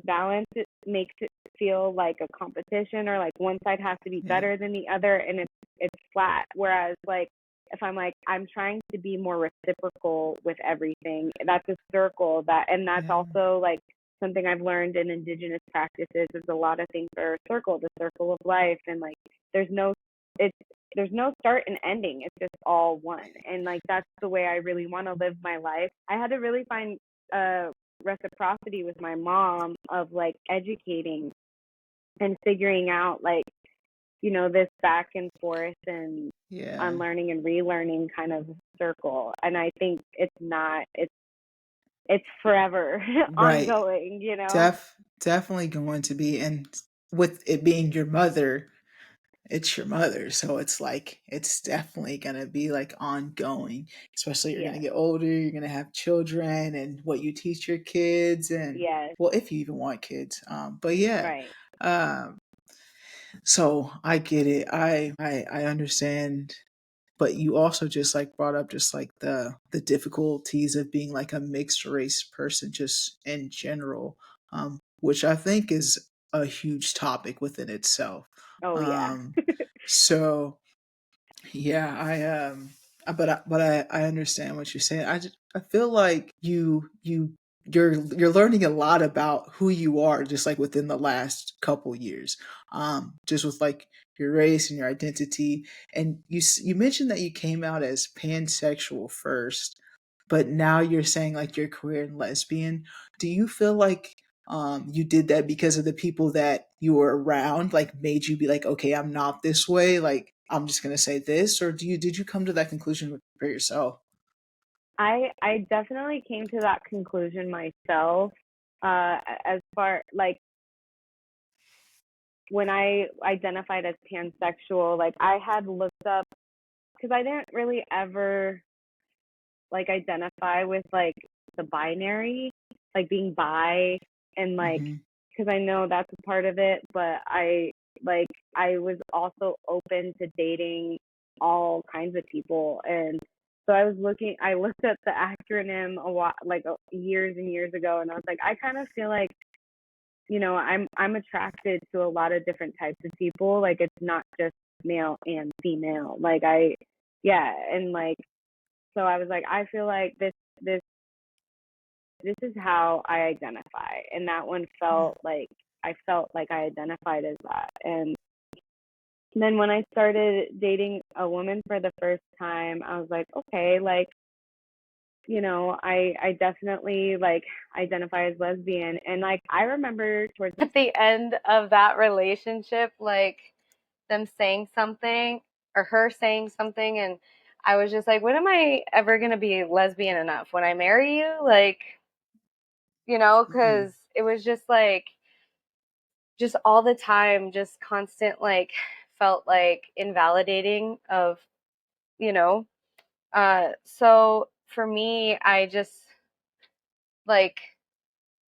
balance, it makes it feel like a competition, or like one side has to be Yeah. better than the other, and it's flat. Whereas like if I'm like I'm trying to be more reciprocal with everything, that's a circle. And that's Yeah. also like something I've learned in indigenous practices is a lot of things are a circle, the circle of life, and like there's no it's there's no start and ending. It's just all one. And like that's the way I really want to live my life. I had to really find uh reciprocity with my mom of like educating and figuring out like, this back and forth and Yeah. unlearning and relearning kind of circle. And I think it's forever Right. ongoing. Definitely going to be, and with it being your mother, it's your mother, so it's like it's definitely gonna be like ongoing. Especially you're gonna Yes. get older, you're gonna have children, and what you teach your kids, and Yes. well, if you even want kids. But yeah, Right. um, so I get it. I understand, but you also just like brought up just like the difficulties of being like a mixed race person just in general, which I think is a huge topic within itself. Oh yeah. um so yeah, I understand what you're saying. I feel like you're learning a lot about who you are just like within the last couple years. Just with like your race and your identity, and you mentioned that you came out as pansexual first, but now you're saying like you're queer and lesbian. Do you feel like you did that because of the people that you were around like made you be like, okay, I'm not this way, like I'm just gonna say this, or did you come to that conclusion for yourself? I definitely came to that conclusion myself. As far like when I identified as pansexual, like I had looked up because I didn't really ever like identify with like the binary, like being bi, and like Hmm. because I know that's a part of it, but like I was also open to dating all kinds of people. And so I looked at the acronym a lot, like years and years ago, and I was like, I kind of feel like, I'm attracted to a lot of different types of people. Like it's not just male and female. Yeah, and like so I was like, I feel like this this is how I identify, and that one Yeah. felt like I felt like I identified as that. And then when I started dating a woman for the first time, I was like, okay, like I definitely like identify as lesbian. And like I remember towards At the end of that relationship, like them saying something or her saying something, and I was just like, when am I ever going to be lesbian enough? When I marry you? Like, Mm. because it was just like, just all the time, just constant, like, felt like invalidating of, you know. So for me, I just like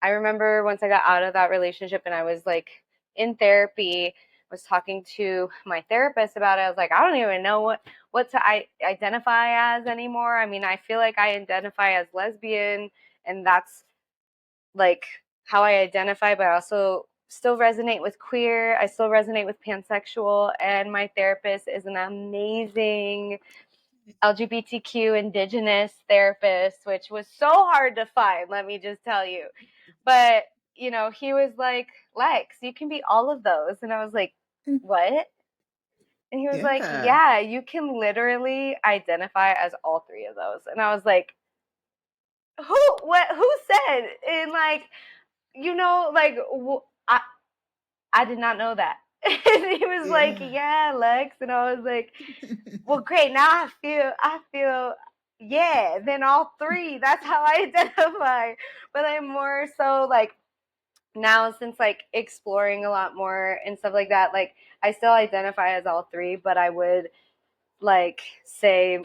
I remember once I got out of that relationship and I was like in therapy, was talking to my therapist about it. I was like, I don't even know what to identify as anymore. I mean, I feel like I identify as lesbian, and that's like how I identify, but I also still resonate with queer. I still resonate with pansexual, and my therapist is an amazing LGBTQ indigenous therapist, which was so hard to find, let me just tell you. But, he was like, Lex, you can be all of those. And I was like, what? And he was like, Yeah. yeah, you can literally identify as all three of those. And I was like, who said? And like, like, I did not know that. And he was like, Yeah. yeah, Lex. And I was like, well, great. Now I feel, yeah, then all three. That's how I identify. But I'm more so like now, since like exploring a lot more and stuff like that, like I still identify as all three, but I would like say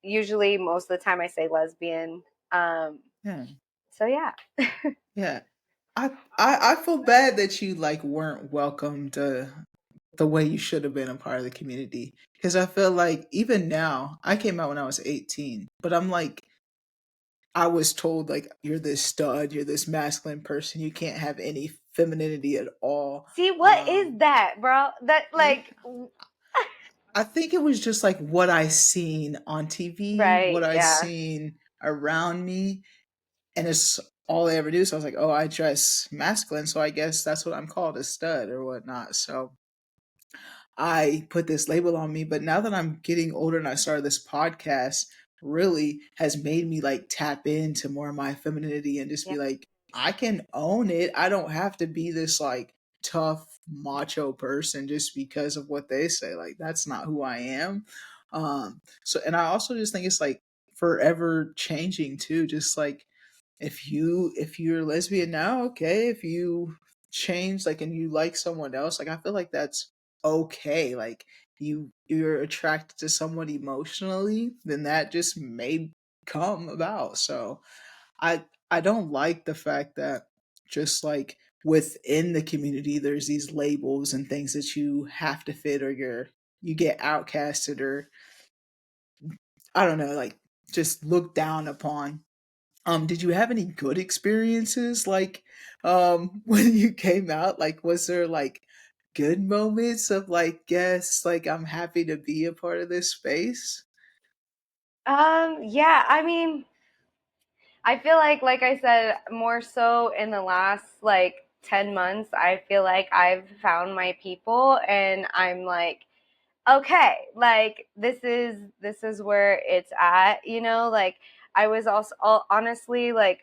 usually most of the time I say lesbian. Um, Yeah. so yeah. Yeah. I feel bad that you like weren't welcomed the way you should have been a part of the community, because I feel like even now, I came out when I was 18, but I'm like I was told like you're this stud, you're this masculine person, you can't have any femininity at all. See, what is that, bro? That Yeah. like I think it was just like what I seen on TV, right, what I yeah. seen around me, and it's all I ever do. So I was like, oh, I dress masculine, so I guess that's what I'm called, a stud or whatnot. So I put this label on me. But now that I'm getting older and I started this podcast, really has made me like tap into more of my femininity and just Yeah. be like, I can own it. I don't have to be this like tough macho person just because of what they say. Like that's not who I am. So and I also just think it's like forever changing too. Just like if you're lesbian now, okay. If you change like and you like someone else, like I feel like that's okay. Like you're attracted to someone emotionally, then that just may come about. So I don't like the fact that just like within the community there's these labels and things that you have to fit or you get outcasted or I don't know, like just looked down upon. Did you have any good experiences like when you came out? Like was there like good moments of like, yes, like I'm happy to be a part of this space? Yeah, I mean, I feel like I said, more so in the last like 10 months, I feel like I've found my people and I'm like, okay, like this is where it's at, you know, like I was also honestly like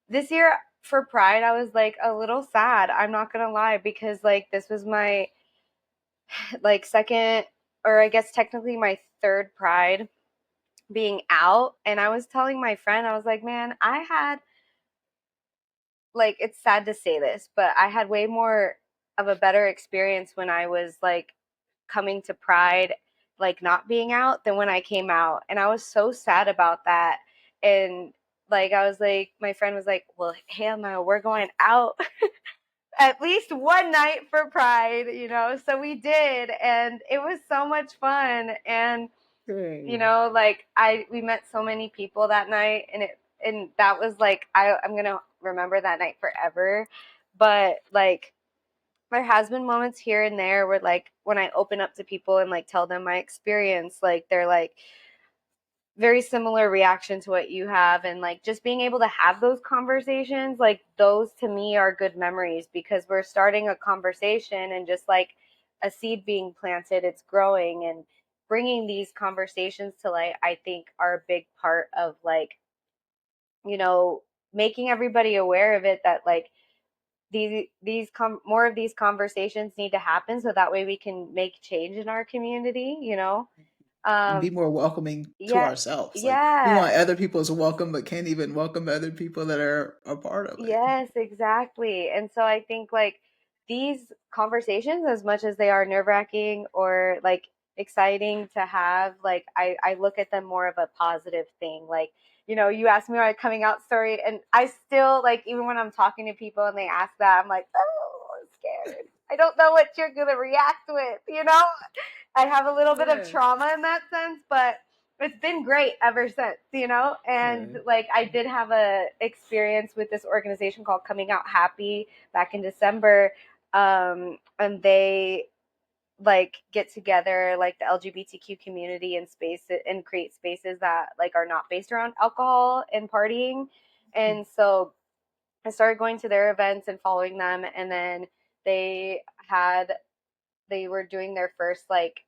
this year for Pride, I was like a little sad. I'm not gonna lie, because like this was my like second, or I guess technically my third Pride being out. And I was telling my friend, I was like, man, I had, like, it's sad to say this, but I had way more of a better experience when I was like coming to Pride, like not being out, than when I came out. And I was so sad about that. And like, I was like, my friend was like, well, hell no, we're going out at least one night for Pride, you know? So we did. And it was so much fun. And you Hey. know, like we met so many people that night, and that was like I'm gonna remember that night forever. But like there has been moments here and there where like when I open up to people and like tell them my experience, like they're like very similar reaction to what you have. And like just being able to have those conversations, like those to me are good memories, because we're starting a conversation and just like a seed being planted, it's growing. And bringing these conversations to light, I think, are a big part of like, you know, making everybody aware of it, that like more of these conversations need to happen, so that way we can make change in our community, you know. And be um more welcoming to yeah, ourselves. Like we yeah. want other people's welcome, but can't even welcome other people that are a part of it. Yes, exactly. And so I think like these conversations, as much as they are nerve-wracking or like exciting to have, like I look at them more of a positive thing. Like, you know, you asked me my coming out story, and I still like, even when I'm talking to people and they ask that, I'm like, oh, I'm scared. I don't know what you're gonna react with, you know? I have a little bit of Yeah. trauma in that sense, but it's been great ever since, you know. And Okay. like I did have a experience with this organization called Coming Out Happy back in December, and they like get together like the LGBTQ community and space and create spaces that like are not based around alcohol and partying. And so I started going to their events and following them, and then they had they were doing their first like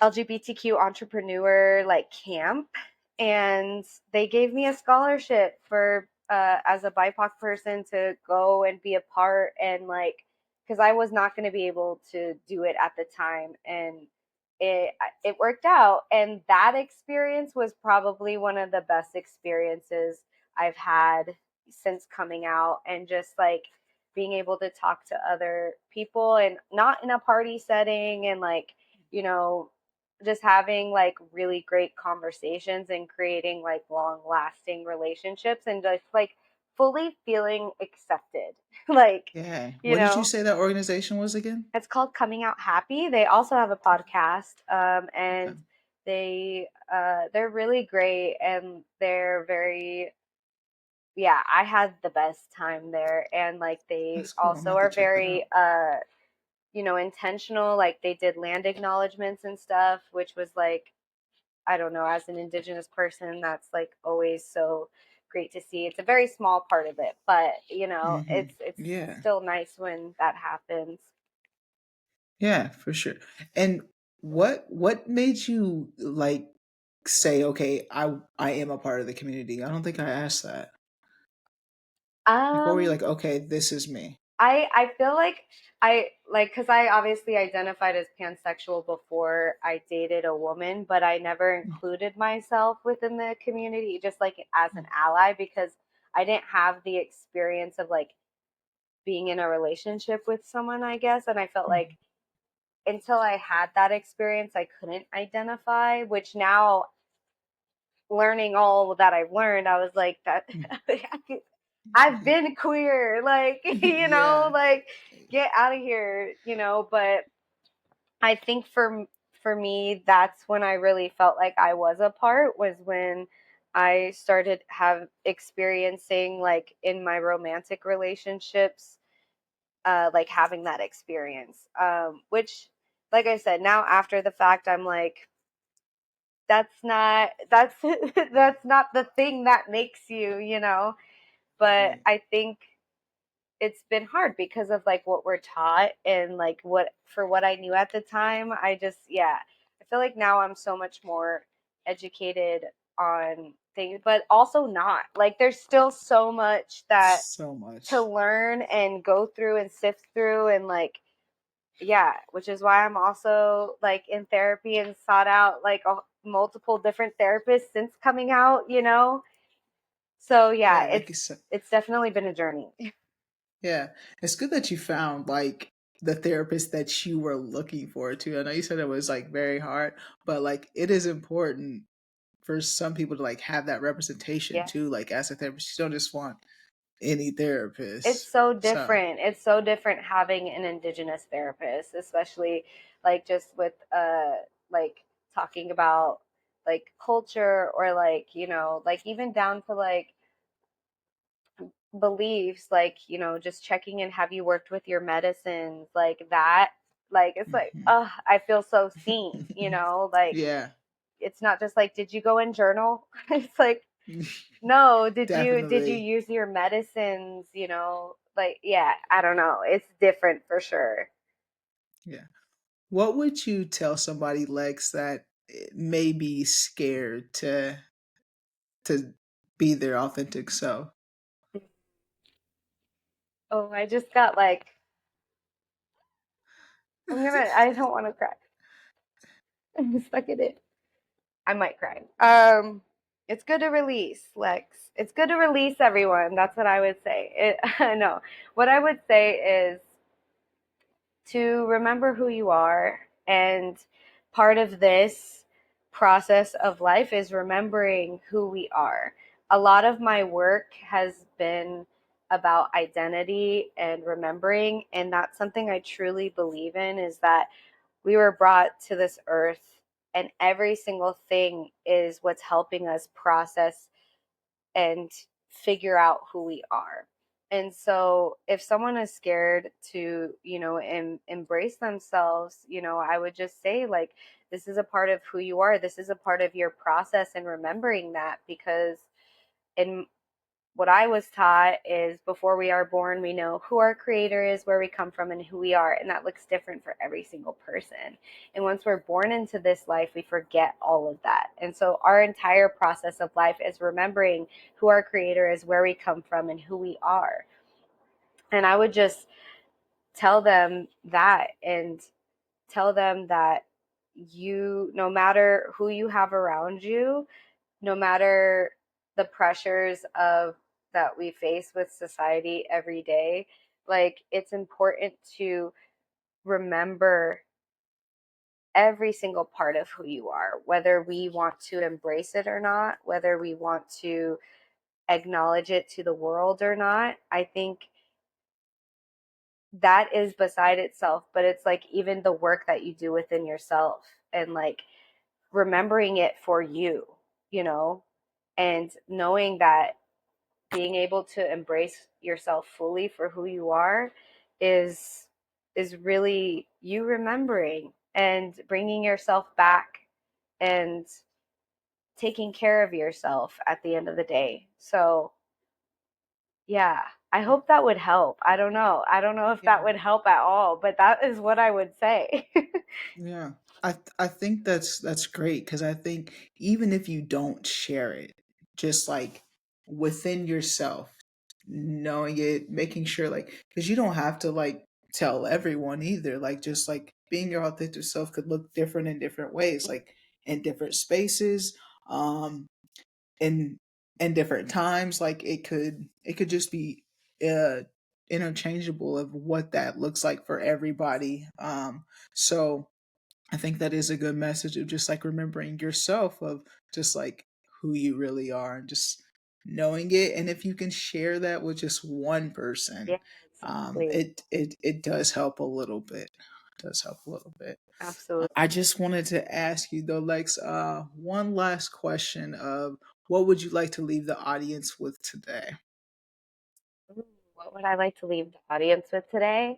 LGBTQ entrepreneur like camp, and they gave me a scholarship for as a BIPOC person to go and be a part, and like because I was not going to be able to do it at the time, and it worked out. And that experience was probably one of the best experiences I've had since coming out, and just like being able to talk to other people and not in a party setting, and like, you know, just having like really great conversations and creating like long lasting relationships, and just like fully feeling accepted. Like, Yeah. you What did you know, say that organization was again? it's called Coming Out Happy. They also have a podcast, Okay. and they're really great, and they're very, yeah, I had the best time there. And like they That's cool. I'm gonna also have to are check that very out. intentional. Like they did land acknowledgments and stuff, which was like, I don't know, as an Indigenous person, that's like always so great to see. It's a very small part of it, but it's Yeah. still nice when that happens. Yeah, for sure. And what made you like say, okay, I am a part of the community? I don't think I asked that. Like, what were you Um, like? Okay, this is me. I feel like because I obviously identified as pansexual before I dated a woman, but I never included myself within the community, just like as an ally, because I didn't have the experience of like being in a relationship with someone, I guess. And I felt like until I had that experience, I couldn't identify, which now learning all that I've learned, I was like, that I've been queer, like, Yeah. like get out of here, but I think for me, that's when I really felt like I was a part, was when I started have experiencing like in my romantic relationships, like having that experience, which, like I said, now after the fact, I'm like, that's that's not the thing that makes you, but Right. I think it's been hard because of like what we're taught, and like what I knew at the time. I just, yeah, I feel like now I'm so much more educated on things, but also not. Like there's still so much that So to much. learn and go through and sift through, and like, yeah, which is why I'm also like in therapy and sought out like multiple different therapists since coming out, So yeah, Yeah, like you said. it's definitely been a journey. Yeah, it's good that you found like the therapist that you were looking for too. I know you said it was like very hard, but like it is important for some people to like have that representation Yeah. too. Like as a therapist, you don't just want any It's therapist. so So, different. It's so different having an indigenous therapist, especially like just with like talking about like culture, or like, like even down to like beliefs, like, just checking in, have you worked with your medicines, like that. Like it's like, mhm. oh, I feel so seen, like Yeah, it's not just like, did you go and journal? It's like, no, did you definitely. use your medicines, like, yeah, I don't know, it's different for sure. Yeah. What would you tell somebody, Lex, that may be scared to be their authentic self? Oh, I just got like, I don't want to cry. I'm stuck in it. I might cry. It's good to release, Lex. It's good to release, everyone. That's what I would say. I know. What I would say is to remember who you are. And part of this process of life is remembering who we are. A lot of my work has been about identity and remembering. And that's something I truly believe in, is that we were brought to this earth, and every single thing is what's helping us process and figure out who we are. And so if someone is scared to, embrace themselves, I would just say, like, this is a part of who you are. This is a part of your process, and remembering that, because in what I was taught is, before we are born, we know who our creator is, where we come from, and who we are. And that looks different for every single person. And once we're born into this life, we forget all of that. And so our entire process of life is remembering who our creator is, where we come from, and who we are. And I would just tell them that, and tell them that no matter who you have around you, no matter the pressures of that we face with society every day, like, it's important to remember every single part of who you are, whether we want to embrace it or not, whether we want to acknowledge it to the world or not. I think that is beside itself, but it's like even the work that you do within yourself, and like remembering it for you, and knowing that being able to embrace yourself fully for who you are is really you remembering and bringing yourself back and taking care of yourself at the end of the day. So, yeah, I hope that would help. I don't know. I don't know if that Yeah. would help at all, but that is what I would say. Yeah. I think that's great because I think even if you don't share it, just like within yourself, knowing it, making sure like because you don't have to like tell everyone either. Like just like being your authentic self could look different in different ways, like in different spaces, in different times. Like it could just be uh interchangeable of what that looks like for everybody. So I think that is a good message of just like remembering yourself of just like who you really are and just knowing it. And if you can share that with just one person, Yeah, exactly. it does help a little bit. It does help a little bit. Absolutely. I just wanted to ask you though, Lex, one last question of what would you like to leave the audience with today? Ooh, what would I like to leave the audience with today?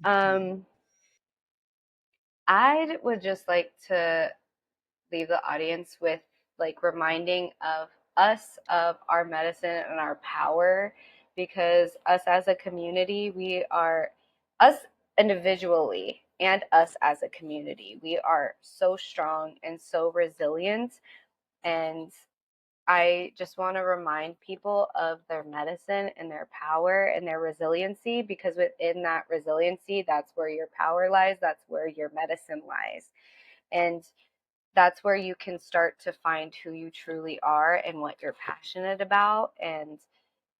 Mhm. Um, I would just like to leave the audience with like reminding of us of our medicine and our power, because us as a community, we are us individually and us as a community, we are so strong and so resilient. And I just want to remind people of their medicine and their power and their resiliency, because within that resiliency, that's where your power lies, that's where your medicine lies. And that's where you can start to find who you truly are and what you're passionate about. And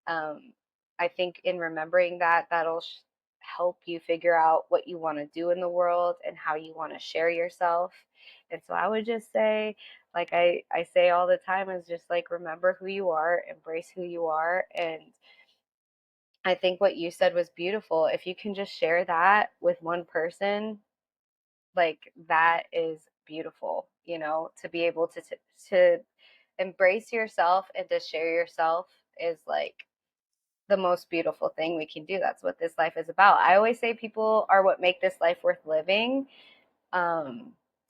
um, I think in remembering that, that'll help you figure out what you want to do in the world and how you want to share yourself. And so I would just say, like I say all the time, is just like remember who you are, embrace who you are. And I think what you said was beautiful. If you can just share that with one person, like that is beautiful, to be able to embrace yourself and to share yourself is like the most beautiful thing we can do. That's what this life is about. I always say people are what make this life worth living.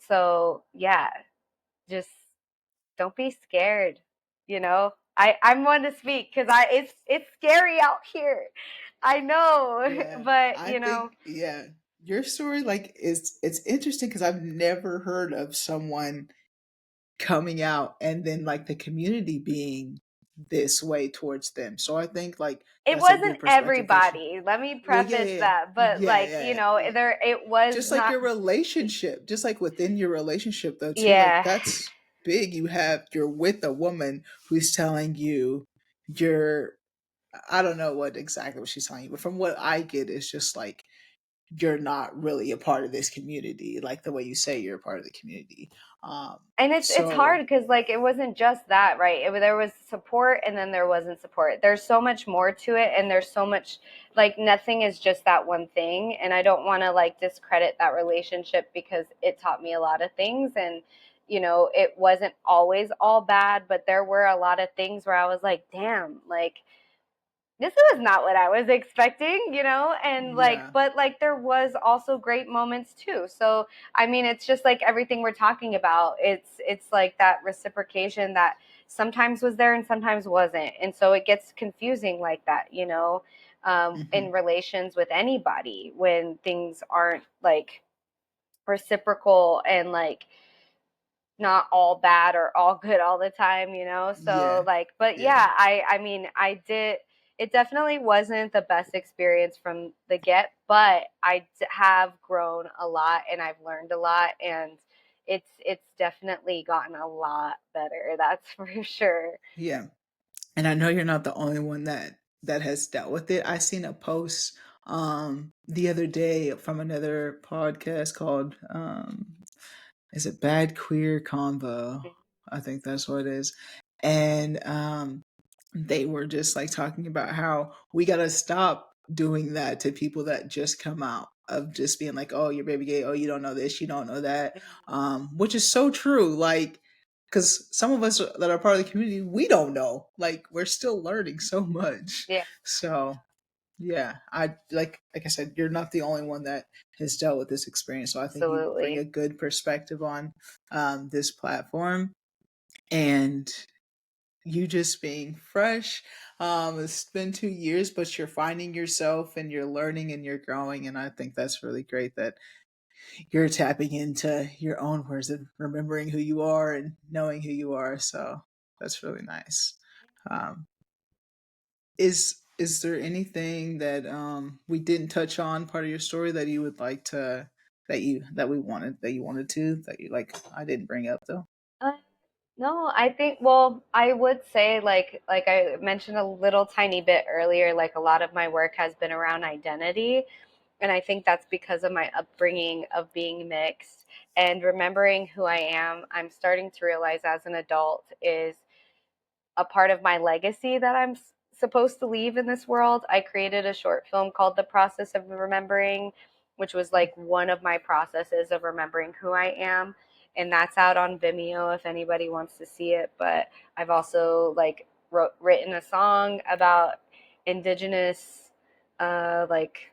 So yeah, just don't be scared, I'm one to speak because it's scary out here. I know, Yeah, but I think yeah, your story like is it's interesting because I've never heard of someone coming out and then like the community being this way towards them. So I think like it that's a wasn't good perspective that you. everybody. Let me Well, yeah, preface yeah, that, but yeah, like, yeah, yeah. there it was Just like not. your relationship, just like within your relationship though too. Like Yeah. that's big. You're with a woman who's telling you you're. I don't know what exactly what she's telling you, but from what I get, it's just like you're not really a part of this community, like the way you say you're a part of the community. And it's So hard because like it wasn't just that, right? There was support and then there wasn't support. There's so much more to it, and there's so much, like nothing is just that one thing. And I don't want to like discredit that relationship because it taught me a lot of things. And it wasn't always all bad, but there were a lot of things where I was like, damn, like this was not what I was expecting, and like, yeah, but like there was also great moments too. So, I mean, it's just like everything we're talking about. It's like that reciprocation that sometimes was there and sometimes wasn't. And so it gets confusing like that, hmm, in relations with anybody when things aren't like reciprocal and like not all bad or all good all the time, so yeah, like, but yeah, yeah, I mean, I did, it definitely wasn't the best experience from the get, but have grown a lot and I've learned a lot, and it's definitely gotten a lot better, that's for sure. yeah. And I know you're not the only one that has dealt with it. I seen a post the other day from another podcast called is it Bad Queer Convo? I think that's what it is. And they were just like talking about how we gotta stop doing that to people that just come out, of just being like, oh, you're baby gay, oh, you don't know this, you don't know that, which is so true. Like, because some of us that are part of the community, we don't know. Like, we're still learning so much. Yeah, So yeah, I like I said, you're not the only one that has dealt with this experience. So I think you bring absolutely. a good perspective on this platform, and you just being fresh. It's been 2 years, but you're finding yourself and you're learning and you're growing. And I think that's really great that you're tapping into your own words and remembering who you are and knowing who you are. So that's really nice. Um, is there anything that we didn't touch on, part of your story, that you would like to, that you wanted to, that you like I didn't bring up though? Uh, no, I think, well, I would say like I mentioned a little tiny bit earlier, like a lot of my work has been around identity, and I think that's because of my upbringing of being mixed and remembering who I am. I'm starting to realize as an adult is a part of my legacy that I'm supposed to leave in this world. I created a short film called The Process of Remembering, which was like one of my processes of remembering who I am. And that's out on Vimeo if anybody wants to see it. But I've also like written a song about indigenous like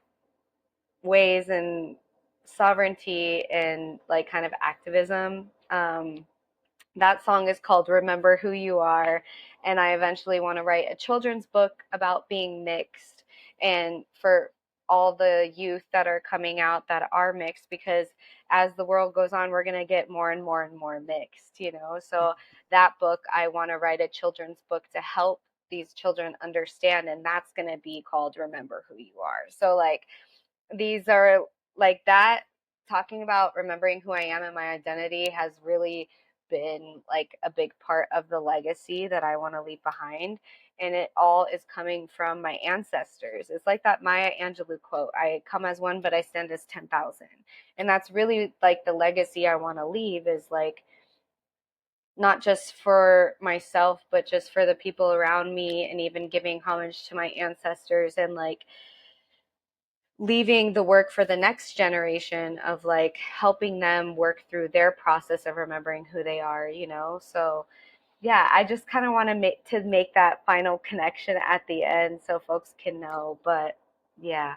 ways and sovereignty and like kind of activism. That song is called Remember Who You Are. And I eventually want to write a children's book about being mixed and for all the youth that are coming out that are mixed, because as the world goes on, we're going to get more and more and more mixed, you know? So that book, I want to write a children's book to help these children understand. And that's going to be called Remember Who You Are. So, like, these are like that, talking about remembering who I am and my identity has really been like a big part of the legacy that I want to leave behind. And it all is coming from my ancestors. It's like that Maya Angelou quote, I come as one, but I stand as 10,000. And that's really like the legacy I want to leave, is like not just for myself, but just for the people around me, and even giving homage to my ancestors and like leaving the work for the next generation of like helping them work through their process of remembering who they are, you know? So yeah, I just kind of want to make that final connection at the end so folks can know. But yeah.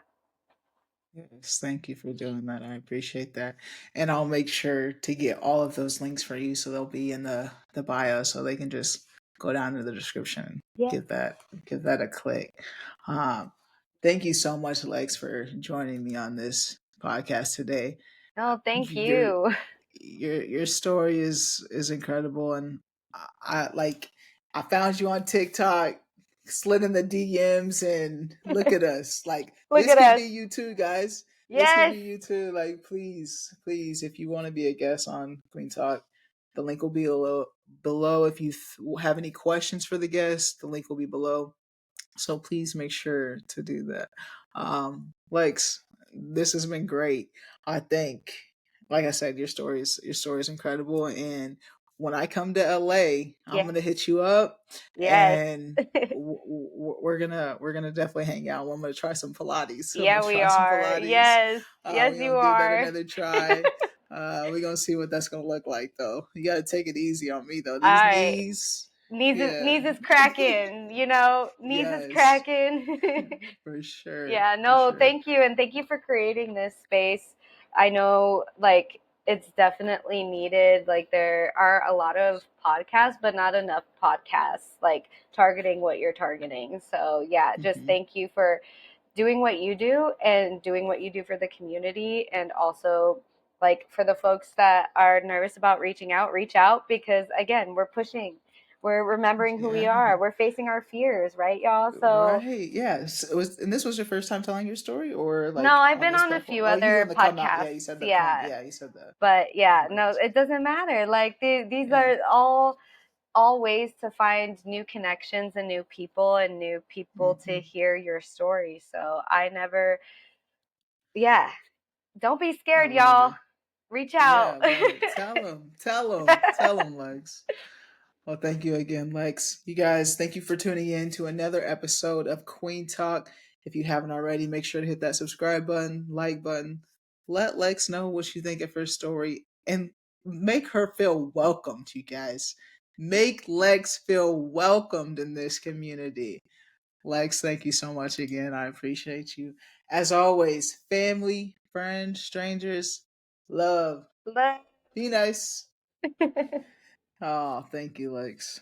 Yes, thank you for doing that. I appreciate that. And I'll make sure to get all of those links for you, so they'll be in the bio, so they can just go down to the description and Yeah. give that a click. Um Thank you so much, Lex, for joining me on this podcast today. No, thank Your you. your story is incredible, and like, I found you on TikTok, slid in the DMs, and look at us. Like, Look this at can us. be you too, guys. This can Yes. be you too. Like, please, please, if you want to be a guest on Kueen Talk, the link will be below. If you have any questions for the guest, the link will be below. So please make sure to do that. Lex, this has been great. I think, like I said, your story is incredible. And when I come to LA, I'm Yeah. gonna hit you up, Yes. and we're gonna definitely hang out. I'm gonna try some Pilates. I'm gonna Yeah, we try some are. Pilates. Yes. Yes, We're you gonna give that are. another try. We're gonna see what that's gonna look like, though. You gotta take it easy on me, though. All These right. knees, Knees yeah. is cracking, you know, knees is Yes. cracking. For sure, Yeah, for no, sure. thank you. And thank you for creating this space. I know, like, it's definitely needed. Like, there are a lot of podcasts, but not enough podcasts, like, targeting what you're targeting. So, yeah, just Hmm. thank you for doing what you do and doing what you do for the community. And also, like, for the folks that are nervous about reaching out, reach out, because, again, we're pushing. We're remembering who we Yeah. are. We're facing our fears, right, y'all? So, Right. Yes. And this was your first time telling your story, or no, like I've on been this on a platform? few Oh, you other on the come out. Yeah, podcasts. you said the come. Yeah. Yeah, you said the But yeah, no, right. it doesn't matter. Like, these Yeah. are all ways to find new connections and new people to Hmm. hear your story. So I never, yeah, don't be I scared, love y'all. it. Reach Yeah, out. I love it. Tell them, Lex. Well, thank you again, Lex. You guys, thank you for tuning in to another episode of Kueen Talk. If you haven't already, make sure to hit that subscribe button, like button. Let Lex know what you think of her story and make her feel welcomed, you guys. Make Lex feel welcomed in this community. Lex, thank you so much again. I appreciate you. As always, family, friends, strangers, love. But Be nice. Oh, thank you, Lex.